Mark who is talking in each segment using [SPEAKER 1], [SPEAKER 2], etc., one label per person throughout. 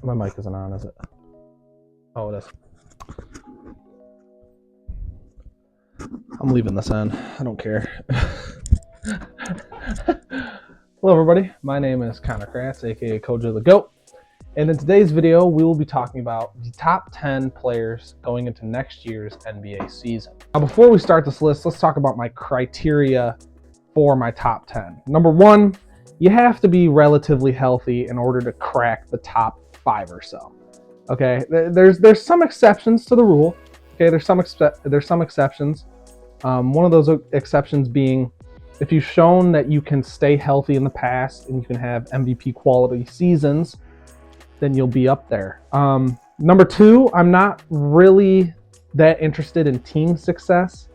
[SPEAKER 1] My mic isn't on, is it? Oh, it is. I'm leaving this in. I don't care. Hello, everybody. My name is Connor Kratz, aka Kojo the Goat. And in today's video, we will be talking about the top 10 players going into next year's NBA season. Now, before we start this list, let's talk about my criteria for my top 10. Number one, you have to be relatively healthy in order to crack the top 5 or so. Okay, there's some exceptions to the rule. Okay, there's some exceptions. One of those exceptions being if you've shown that you can stay healthy in the past and you can have MVP quality seasons, then you'll be up there. Number two, I'm not really that interested in team success.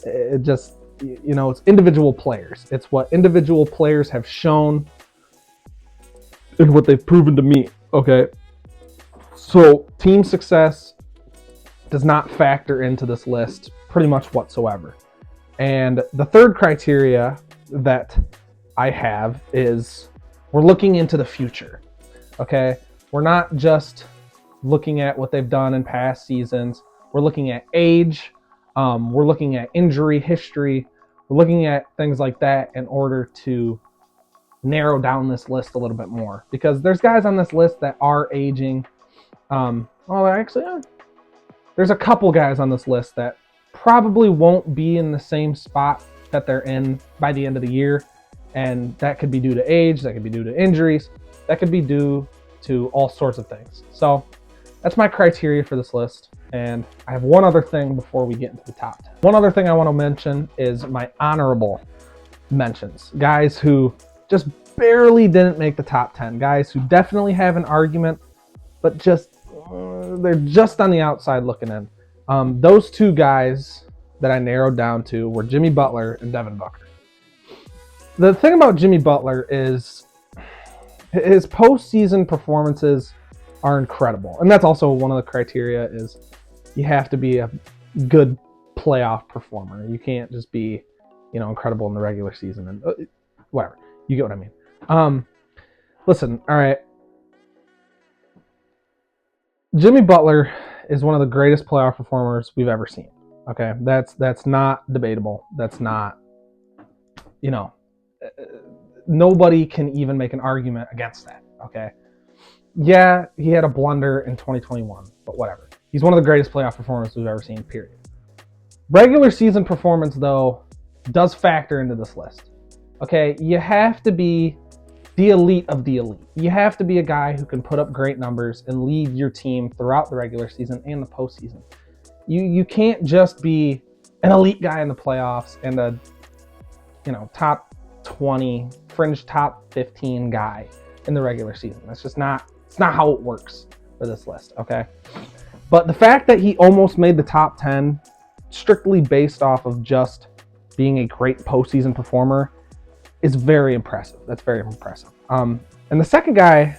[SPEAKER 1] It just, it's individual players. It's what individual players have shown and what they've proven to me. Okay. So team success does not factor into this list pretty much whatsoever. And the third criteria that I have is we're looking into the future. Okay. We're not just looking at what they've done in past seasons. We're looking at age. We're looking at injury history. We're looking at things like that in order to narrow down this list a little bit more. Because there's guys on this list that are aging. There's a couple guys on this list that probably won't be in the same spot that they're in by the end of the year. And that could be due to age. That could be due to injuries. That could be due to all sorts of things. So that's my criteria for this list. And I have one other thing before we get into the top 10. One other thing I want to mention is my honorable mentions. Guys who just barely didn't make the top 10. Guys who definitely have an argument, but they're just on the outside looking in. Those two guys that I narrowed down to were Jimmy Butler and Devin Booker. The thing about Jimmy Butler is his postseason performances are incredible. And that's also one of the criteria is you have to be a good playoff performer. You can't just be, incredible in the regular season and whatever. You get what I mean. Listen, all right. Jimmy Butler is one of the greatest playoff performers we've ever seen. Okay. That's not debatable. That's not, nobody can even make an argument against that, okay? Yeah, he had a blunder in 2021, but whatever. He's one of the greatest playoff performers we've ever seen, period. Regular season performance, though, does factor into this list, okay? You have to be the elite of the elite. You have to be a guy who can put up great numbers and lead your team throughout the regular season and the postseason. You can't just be an elite guy in the playoffs and a, top 20, fringe top 15 guy in the regular season. That's just not, it's not how it works for this list, okay? But the fact that he almost made the top 10 strictly based off of just being a great postseason performer is very impressive. That's very impressive. And the second guy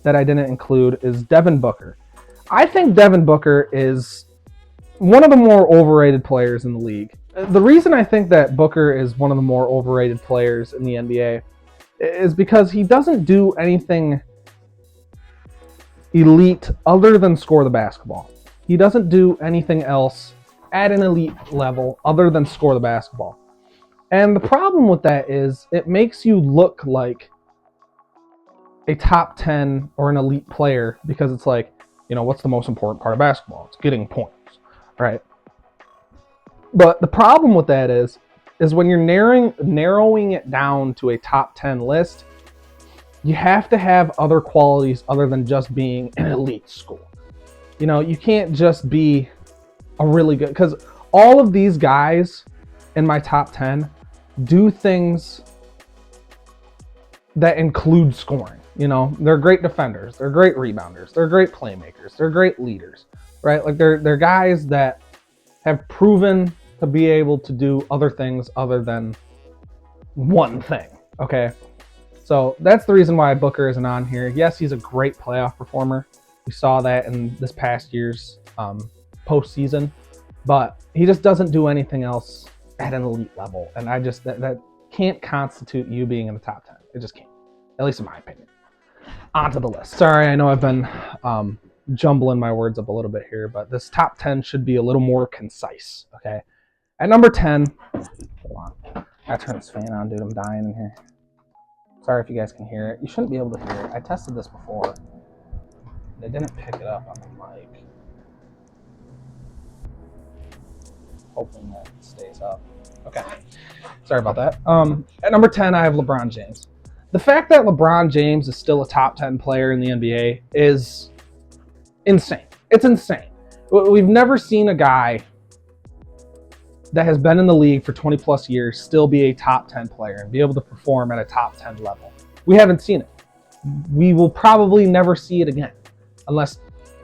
[SPEAKER 1] that I didn't include is Devin Booker. I think Devin Booker is one of the more overrated players in the league. The reason I think that Booker is one of the more overrated players in the NBA is because he doesn't do anything elite other than score the basketball. He doesn't do anything else at an elite level other than score the basketball. And the problem with that is it makes you look like a top 10 or an elite player because it's like, what's the most important part of basketball? It's getting points, right? But the problem with that is when you're narrowing it down to a top 10 list, you have to have other qualities other than just being an elite school. You can't just be a really good, because all of these guys in my top 10 do things that include scoring. They're great defenders, they're great rebounders, they're great playmakers, they're great leaders, right? Like they're guys that have proven to be able to do other things other than one thing, okay? So that's the reason why Booker isn't on here. Yes, he's a great playoff performer. We saw that in this past year's postseason, but he just doesn't do anything else at an elite level. And I just, that can't constitute you being in the top 10. It just can't, at least in my opinion. Onto the list. Sorry, I know I've been jumbling my words up a little bit here, but this top 10 should be a little more concise, okay? At number 10, hold on. I gotta turn this fan on, dude. I'm dying in here. Sorry if you guys can hear it. You shouldn't be able to hear it. I tested this before. They didn't pick it up on the mic. Hoping that it stays up. Okay. Sorry about that. At number 10, I have LeBron James. The fact that LeBron James is still a top 10 player in the NBA is insane. It's insane. We've never seen a guy that has been in the league for 20 plus years still be a top 10 player and be able to perform at a top 10 level. We haven't seen it. We will probably never see it again unless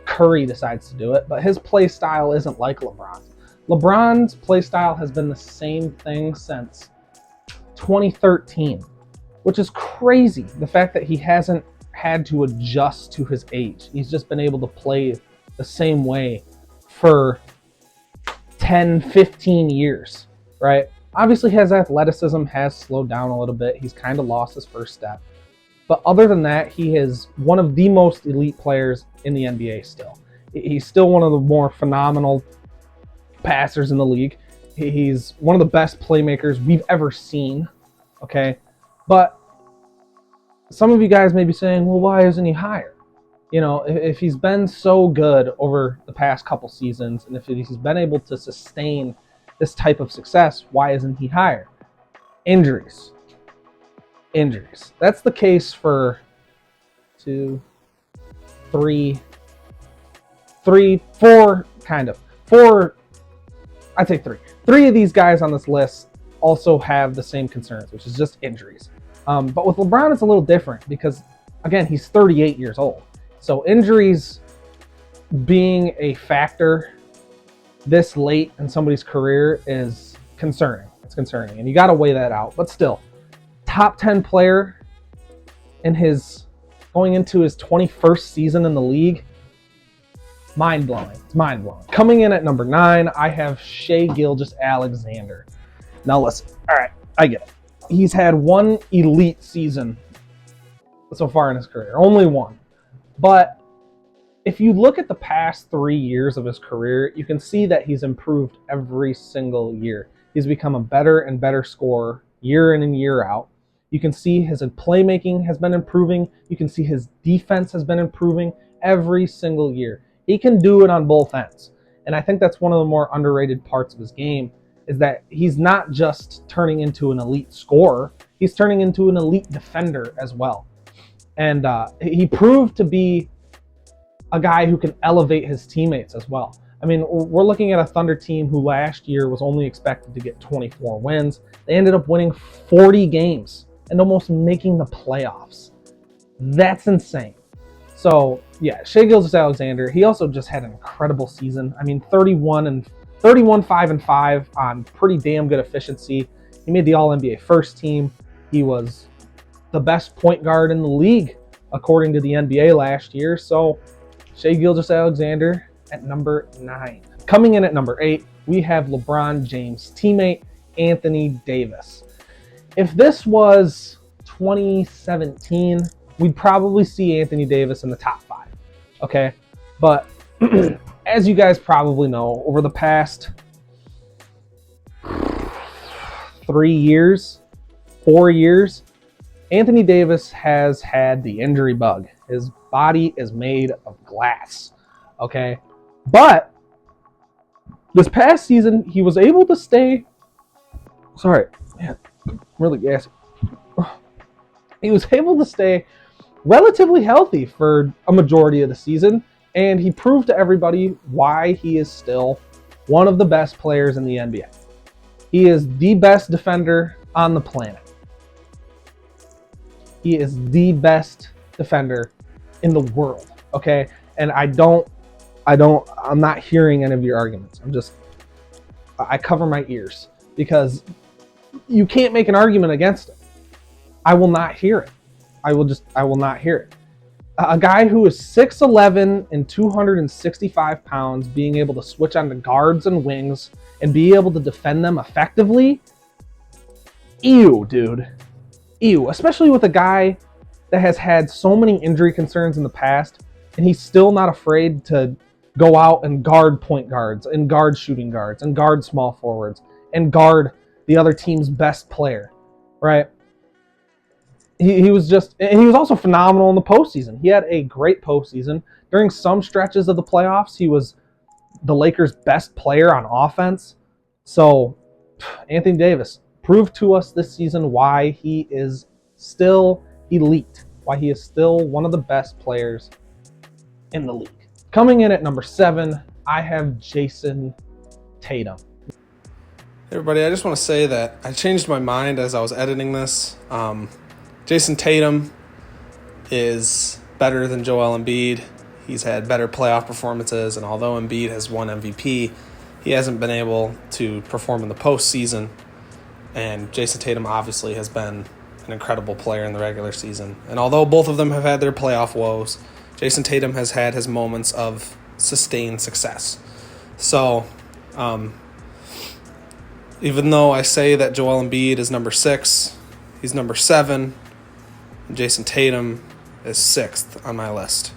[SPEAKER 1] Curry decides to do it, but his play style isn't like LeBron's. LeBron's play style has been the same thing since 2013, which is crazy. The fact that he hasn't had to adjust to his age. He's just been able to play the same way for 10, 15 years, right? Obviously his athleticism has slowed down a little bit. He's kind of lost his first step. But other than that, he is one of the most elite players in the NBA still. He's still one of the more phenomenal passers in the league. He's one of the best playmakers we've ever seen, okay? But some of you guys may be saying, well, why isn't he higher? You know, if he's been so good over the past couple seasons, and if he's been able to sustain this type of success, why isn't he higher? Injuries. That's the case for 4 kind of. I'd say 3. 3 of these guys on this list also have the same concerns, which is just injuries. But with LeBron, it's a little different because, again, he's 38 years old. So injuries being a factor this late in somebody's career is concerning. It's concerning, and you got to weigh that out. But still, top 10 player going into his 21st season in the league. Mind-blowing. It's mind-blowing. Coming in at number 9, I have Shai Gilgeous-Alexander. Now listen. All right, I get it. He's had one elite season so far in his career. Only one. But if you look at the past 3 years of his career, you can see that he's improved every single year. He's become a better and better scorer year in and year out. You can see his playmaking has been improving. You can see his defense has been improving every single year. He can do it on both ends. And I think that's one of the more underrated parts of his game is that he's not just turning into an elite scorer, he's turning into an elite defender as well. And he proved to be a guy who can elevate his teammates as well. I mean, we're looking at a Thunder team who last year was only expected to get 24 wins. They ended up winning 40 games and almost making the playoffs. That's insane. So, yeah, Shai Gilgeous-Alexander, he also just had an incredible season. I mean, 5-5 on pretty damn good efficiency. He made the All-NBA first team. He was the best point guard in the league, according to the NBA last year. So, Shai Gilgeous-Alexander at number 9. Coming in at number 8, we have LeBron James' teammate, Anthony Davis. If this was 2017, we'd probably see Anthony Davis in the top 5, okay? But as you guys probably know, over the past 4 years, Anthony Davis has had the injury bug. His body is made of glass, okay? But this past season, he was able to stay... Sorry, man, I'm really gassy. He was able to stay relatively healthy for a majority of the season, and he proved to everybody why he is still one of the best players in the NBA. He is the best defender on the planet. He is the best defender in the world, okay? And I'm not hearing any of your arguments. I cover my ears because you can't make an argument against it. I will not hear it. I will not hear it. A guy who is 6'11" and 265 pounds being able to switch on the guards and wings and be able to defend them effectively. Ew, dude. Ew. Especially with a guy that has had so many injury concerns in the past. and he's still not afraid to go out and guard point guards and guard shooting guards and guard small forwards and guard the other team's best player, right? He was also phenomenal in the postseason. He had a great postseason. During some stretches of the playoffs, he was the Lakers' best player on offense. So Anthony Davis proved to us this season why he is still elite, why he is still one of the best players in the league. Coming in at number 7, I have Jayson Tatum.
[SPEAKER 2] Hey everybody, I just want to say that I changed my mind as I was editing this. Jayson Tatum is better than Joel Embiid. He's had better playoff performances, and although Embiid has won MVP, he hasn't been able to perform in the postseason. And Jayson Tatum obviously has been an incredible player in the regular season. And although both of them have had their playoff woes, Jayson Tatum has had his moments of sustained success. So, even though I say that Joel Embiid is number 6, he's number 7, and Jayson Tatum is 6th on my list.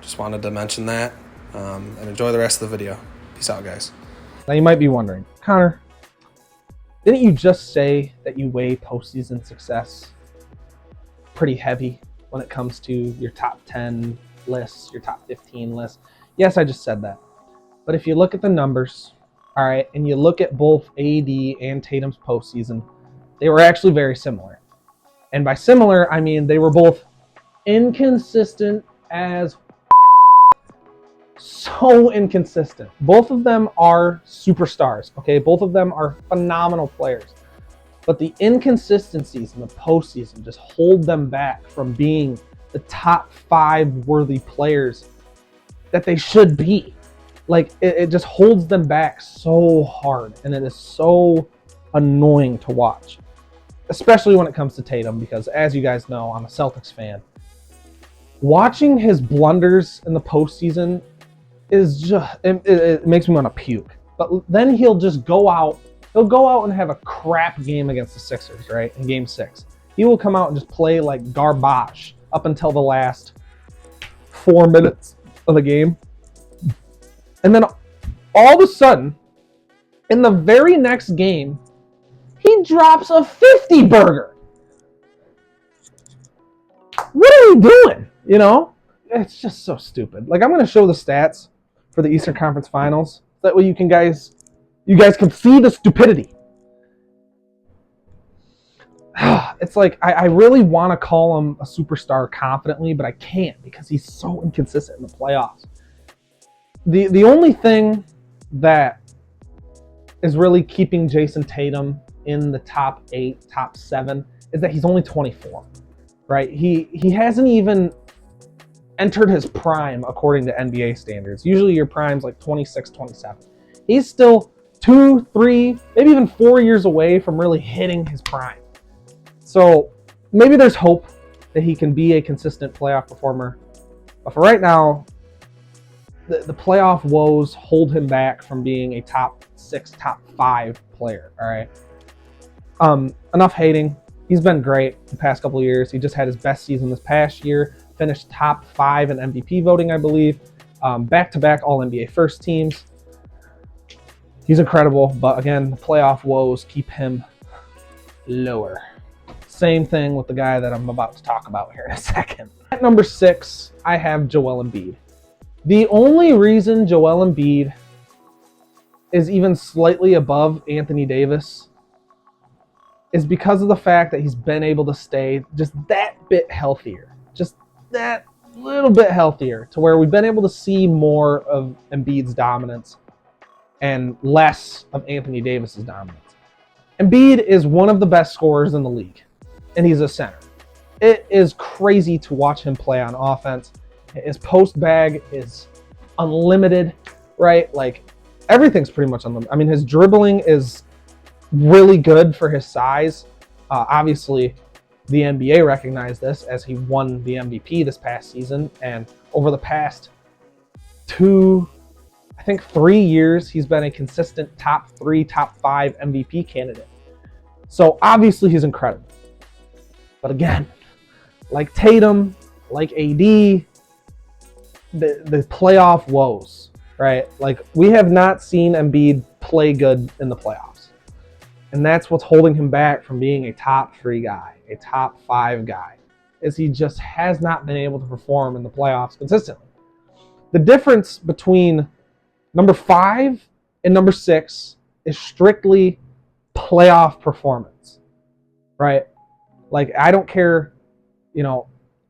[SPEAKER 2] Just wanted to mention that, and enjoy the rest of the video. Peace out, guys.
[SPEAKER 1] Now you might be wondering, Connor, didn't you just say that you weigh postseason success pretty heavy when it comes to your top 10 lists, your top 15 lists? Yes, I just said that. But if you look at the numbers, all right, and you look at both AD and Tatum's postseason, they were actually very similar. And by similar, I mean they were both inconsistent as so inconsistent. Both of them are superstars, okay? Both of them are phenomenal players. But the inconsistencies in the postseason just hold them back from being the top 5 worthy players that they should be. Like, it just holds them back so hard, and it is so annoying to watch, especially when it comes to Tatum, because as you guys know, I'm a Celtics fan. Watching his blunders in the postseason is just, it makes me want to puke. But then he'll go out and have a crap game against the Sixers, right, in game 6. He will come out and just play like garbage up until the last 4 minutes of the game. And then all of a sudden, in the very next game, he drops a 50-burger. What are we doing? You know? It's just so stupid. Like, I'm going to show the stats for the Eastern Conference Finals. That way you guys can see the stupidity. It's like, I really want to call him a superstar confidently, but I can't because he's so inconsistent in the playoffs. The only thing that is really keeping Jayson Tatum in the top 8, top 7 is that he's only 24, right? He hasn't even entered his prime according to NBA standards. Usually your prime's like 26, 27. He's still 2, 3, maybe even 4 years away from really hitting his prime. So maybe there's hope that he can be a consistent playoff performer. But for right now, the playoff woes hold him back from being a top 6, top 5 player, all right? Enough hating. He's been great the past couple of years. He just had his best season this past year, finished top 5 in MVP voting, I believe. Back-to-back All-NBA first teams. He's incredible, but again, the playoff woes keep him lower. Same thing with the guy that I'm about to talk about here in a second. At number 6, I have Joel Embiid. The only reason Joel Embiid is even slightly above Anthony Davis is because of the fact that he's been able to stay just that bit healthier. Just that little bit healthier to where we've been able to see more of Embiid's dominance and less of Anthony Davis's dominance. Embiid is one of the best scorers in the league, and he's a center. It is crazy to watch him play on offense. His post bag is unlimited, right? Like, everything's pretty much unlimited. I mean, his dribbling is really good for his size. Obviously, the NBA recognized this as he won the MVP this past season. And over the past 2, I think 3 years, he's been a consistent top 3, top 5 MVP candidate. So obviously he's incredible. But again, like Tatum, like AD, the playoff woes, right? Like, we have not seen Embiid play good in the playoffs. And that's what's holding him back from being a top 3 guy, a top 5 guy, is he just has not been able to perform in the playoffs consistently. The difference between number 5 and number 6 is strictly playoff performance, right? Like, I don't care,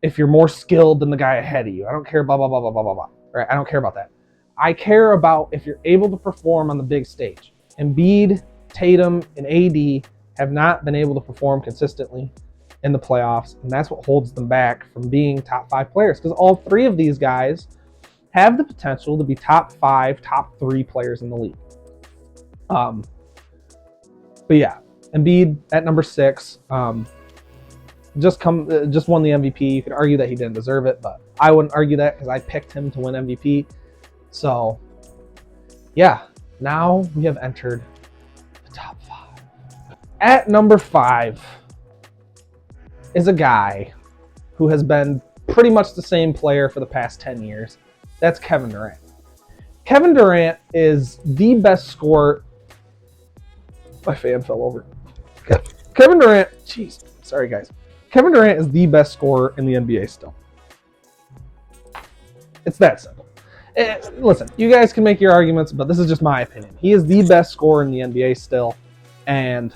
[SPEAKER 1] if you're more skilled than the guy ahead of you. I don't care, blah, blah, blah, blah, blah, blah, blah. Right? I don't care about that. I care about if you're able to perform on the big stage. Embiid, Tatum, and AD have not been able to perform consistently in the playoffs, and that's what holds them back from being top 5 players, because all 3 of these guys have the potential to be top 5, top 3 players in the league. But yeah, Embiid at number 6. Just won the MVP. You could argue that he didn't deserve it, but I wouldn't argue that because I picked him to win MVP. So, yeah, now we have entered the top 5. At number 5 is a guy who has been pretty much the same player for the past 10 years. That's Kevin Durant. Kevin Durant is the best scorer. My fan fell over. Kevin Durant, jeez, sorry guys. Kevin Durant is the best scorer in the NBA still. It's that simple. Listen, you guys can make your arguments, but this is just my opinion. He is the best scorer in the NBA still, and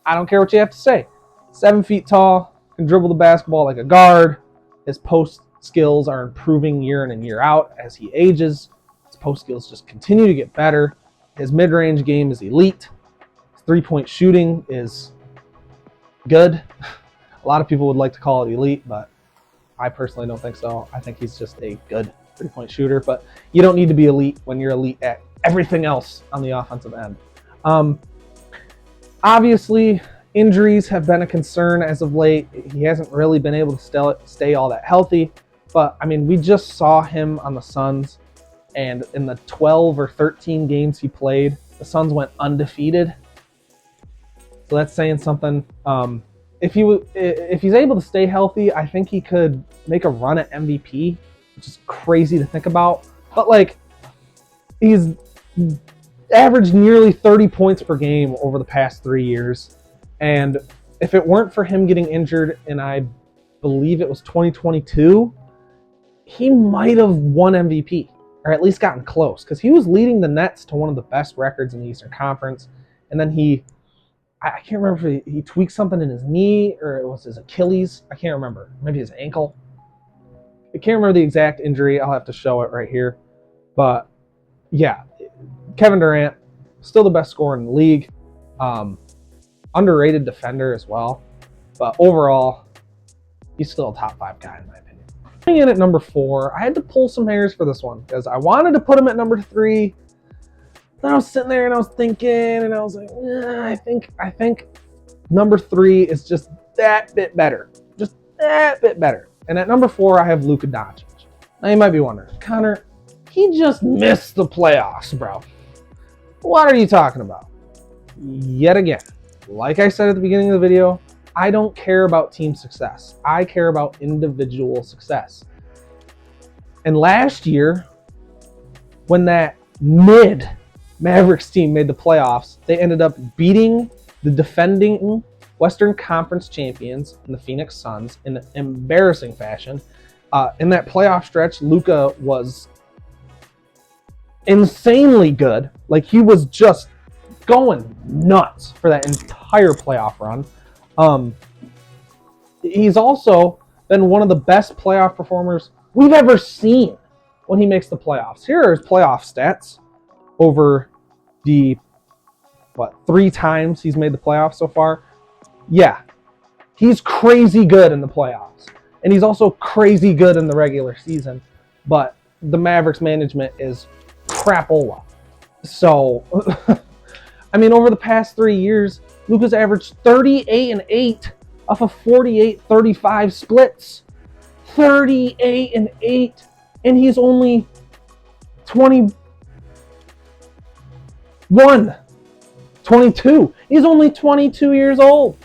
[SPEAKER 1] I don't care what you have to say. 7 feet tall, can dribble the basketball like a guard. His post skills are improving year in and year out as he ages. His post skills just continue to get better. His mid-range game is elite. His three-point shooting is good. A lot of people would like to call it elite, but I personally don't think so. I think he's just a good three-point shooter, but you don't need to be elite when you're elite at everything else on the offensive end. Obviously, injuries have been a concern as of late. He hasn't really been able to stay all that healthy, but I mean, we just saw him on the Suns, and in the 12 or 13 games he played, the Suns went undefeated. So that's saying something. If he's able to stay healthy, I think he could make a run at MVP, which is crazy to think about. But like, he's averaged nearly 30 points per game over the past 3 years. And if it weren't for him getting injured, and I believe it was 2022, he might have won MVP, or at least gotten close, because he was leading the Nets to one of the best records in the Eastern Conference. And then I can't remember if he tweaked something in his knee or it was his Achilles. I can't remember. Maybe his ankle. I can't remember the exact injury. I'll have to show it right here. But yeah, Kevin Durant, still the best scorer in the league. Underrated defender as well. But overall, he's still a top 5 guy in my opinion. Coming in at number 4, I had to pull some hairs for this one because I wanted to put him at number 3. Then I was sitting there and I was thinking, and I was like, I think number 3 is just that bit better. Just that bit better. And at number 4, I have Luka Doncic. Now you might be wondering, Connor, he just missed the playoffs, bro. What are you talking about? Yet again, like I said at the beginning of the video, I don't care about team success. I care about individual success. And last year, when that Mavericks team made the playoffs, they ended up beating the defending Western Conference champions in the Phoenix Suns in an embarrassing fashion. In that playoff stretch, Luka was insanely good. Like, he was just going nuts for that entire playoff run. He's also been one of the best playoff performers we've ever seen when he makes the playoffs. Here are his playoff stats over the 3 times he's made the playoffs so far. Yeah, he's crazy good in the playoffs, and he's also crazy good in the regular season, but the Mavericks management is crapola. So I mean, over the past 3 years, Luka's averaged 38-8 off of 48-35 splits. 38-8, and he's only 22. He's only 22 years old.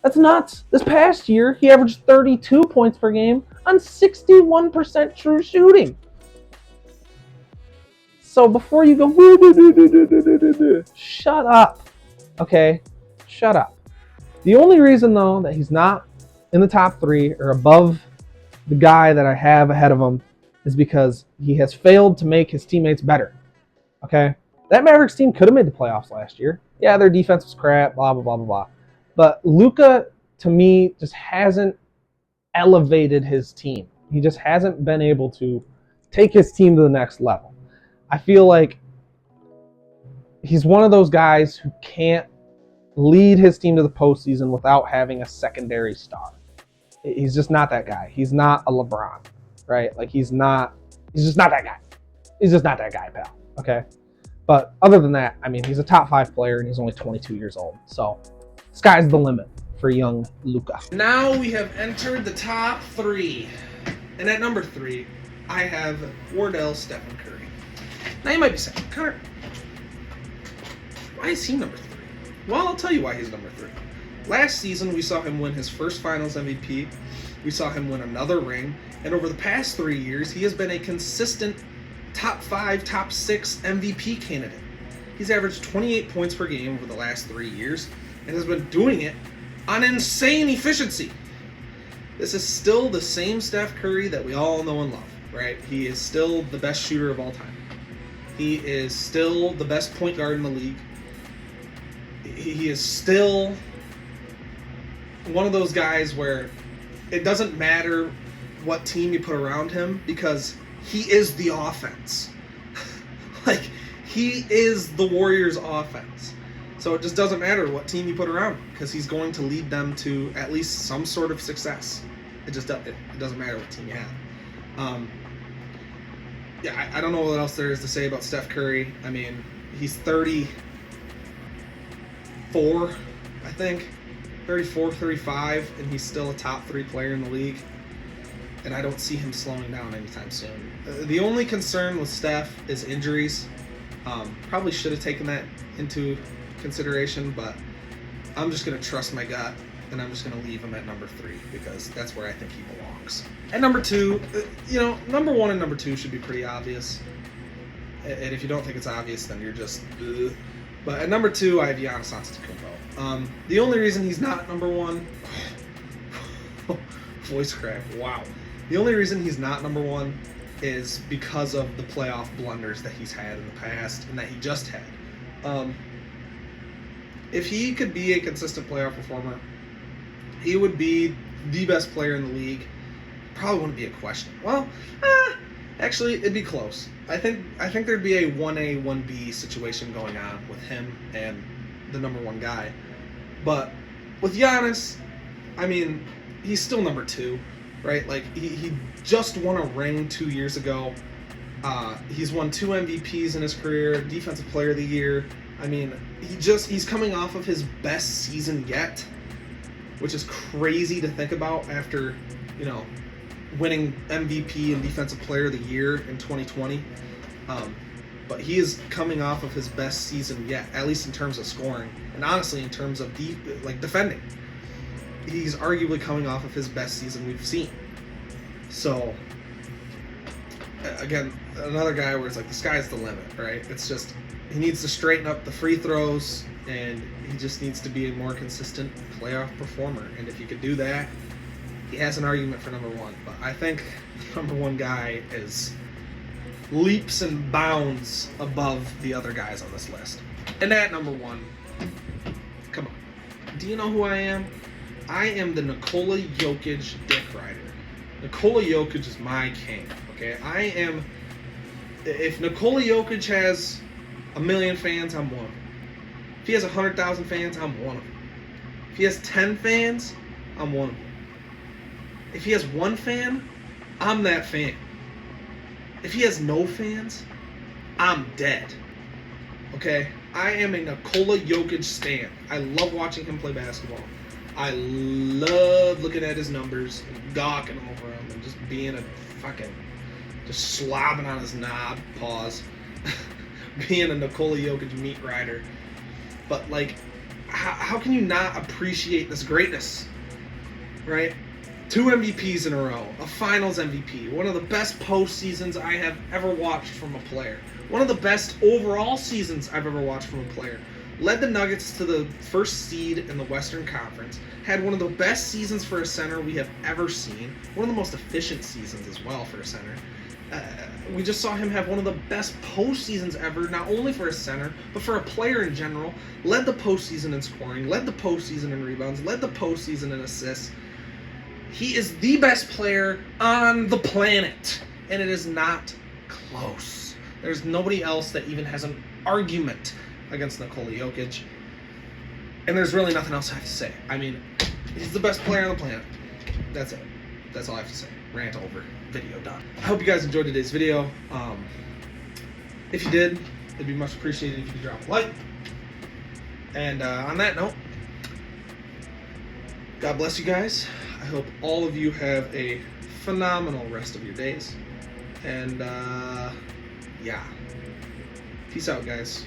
[SPEAKER 1] That's nuts. This past year, he averaged 32 points per game on 61% true shooting. So before you go, shut up, okay? Shut up. The only reason, though, that he's not in the top 3 or above the guy that I have ahead of him is because he has failed to make his teammates better, okay? That Mavericks team could have made the playoffs last year. Yeah, their defense was crap, blah, blah, blah, blah, blah. But Luka, to me, just hasn't elevated his team. He just hasn't been able to take his team to the next level. I feel like he's one of those guys who can't lead his team to the postseason without having a secondary star. He's just not that guy. He's not a LeBron, right? Like he's just not that guy. He's just not that guy, pal. Okay. But other than that, I mean, he's a top 5 player and he's only 22 years old. So sky's the limit for young Luka.
[SPEAKER 2] Now we have entered the top 3. And at number 3, I have Wardell Stephen Curry. Now you might be saying, Connor, why is he number 3? Well, I'll tell you why he's number 3. Last season, we saw him win his first Finals MVP. We saw him win another ring. And over the past 3 years, he has been a consistent top 5, top 6 MVP candidate. He's averaged 28 points per game over the last 3 years and has been doing it on insane efficiency. This is still the same Steph Curry that we all know and love, right? He is still the best shooter of all time. He is still the best point guard in the league. He is still one of those guys where it doesn't matter what team you put around him because he is the offense. Like, he is the Warriors' offense. So it just doesn't matter what team you put around him because he's going to lead them to at least some sort of success. It doesn't matter what team you have. I don't know what else there is to say about Steph Curry. I mean, he's 34, I think. 34, 35, and he's still a top 3 player in the league. And I don't see him slowing down anytime soon. The only concern with Steph is injuries. Probably should have taken that into consideration, but I'm just going to trust my gut, and I'm just going to leave him at number 3 because that's where I think he belongs. At number 2, number 1 and number 2 should be pretty obvious. And if you don't think it's obvious, then you're just... Ugh. But at number 2, I have Giannis Antetokounmpo. The only reason he's not number 1... voice crack, wow. The only reason he's not number 1 is because of the playoff blunders that he's had in the past and that he just had. If he could be a consistent playoff performer, he would be the best player in the league. Probably wouldn't be a question. Well, actually, it'd be close. I think there'd be a 1A, 1B situation going on with him and the number 1 guy. But with Giannis, I mean, he's still number 2, right? Like, he just won a ring 2 years ago. He's won 2 MVPs in his career, Defensive Player of the Year. I mean, he's coming off of his best season yet, which is crazy to think about after, winning MVP and Defensive Player of the Year in 2020. But he is coming off of his best season yet, at least in terms of scoring, and honestly in terms of defending. He's arguably coming off of his best season we've seen. So, again, another guy where it's like the sky's the limit, right? It's just he needs to straighten up the free throws, and he just needs to be a more consistent playoff performer. And if he could do that, he has an argument for number 1. But I think number 1 guy is leaps and bounds above the other guys on this list. And at number 1, come on, do you know who I am? I am the Nikola Jokic dick rider. Nikola Jokic is my king, okay? If Nikola Jokic has 1 million fans, I'm one of them. If he has 100,000 fans, I'm one of them. If he has 10 fans, I'm one of them. If he has 1 fan, I'm that fan. If he has no fans, I'm dead. Okay? I am a Nikola Jokic stan. I love watching him play basketball. I love looking at his numbers and gawking over him and just being a fucking... just slobbing on his knob. Pause. Being a Nikola Jokic meat rider. But, like, how can you not appreciate this greatness? Right? 2 MVPs in a row, a Finals MVP, one of the best postseasons I have ever watched from a player, one of the best overall seasons I've ever watched from a player. Led the Nuggets to the first seed in the Western Conference, had one of the best seasons for a center we have ever seen, one of the most efficient seasons as well for a center. We just saw him have one of the best postseasons ever, not only for a center, but for a player in general. Led the postseason in scoring, led the postseason in rebounds, led the postseason in assists. He is the best player on the planet, and it is not close. There's nobody else that even has an argument against Nikola Jokic, and there's really nothing else I have to say. I mean, he's the best player on the planet. That's it. That's all I have to say. Rant over. Video done. I hope you guys enjoyed today's video. If you did, it'd be much appreciated if you could drop a like. And on that note, God bless you guys. I hope all of you have a phenomenal rest of your days. And yeah. Peace out, guys.